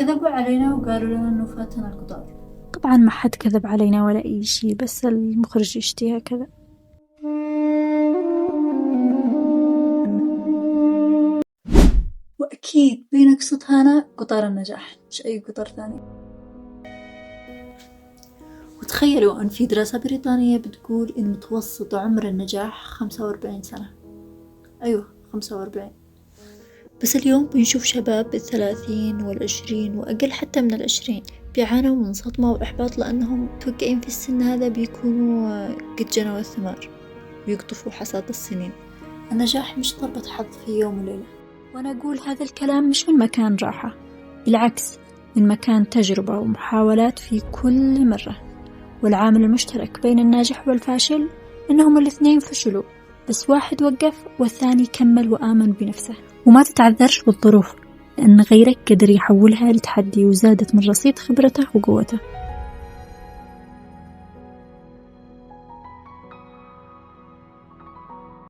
كذبوا علينا وقالوا لنا إنه فاتنا القطار. طبعا ما حد كذب علينا ولا أي شيء، بس المخرج يشتيها كذا. وأكيد بينقصتها أنا قطار النجاح، مش أي قطار ثاني. وتخيلوا أن في دراسة بريطانية بتقول إن متوسط عمر النجاح 45 سنة. أيوة 45. بس اليوم بنشوف شباب بال30 وال20 وأقل حتى من ال20 بيعانوا من صدمة وإحباط، لأنهم متوقعين في السن هذا بيكونوا قد جنوا الثمار ويقطفوا حصاد السنين. النجاح مش ضربة حظ في يوم وليلة. وأنا أقول هذا الكلام مش من مكان راحة، بالعكس من مكان تجربة ومحاولات في كل مرة. والعامل المشترك بين الناجح والفاشل إنهم الاثنين فشلوا، بس واحد وقف والثاني كمل وآمن بنفسه. وما تتعذرش بالظروف، لأن غيرك قدر يحولها لتحدي وزادت من رصيد خبرته وقوته.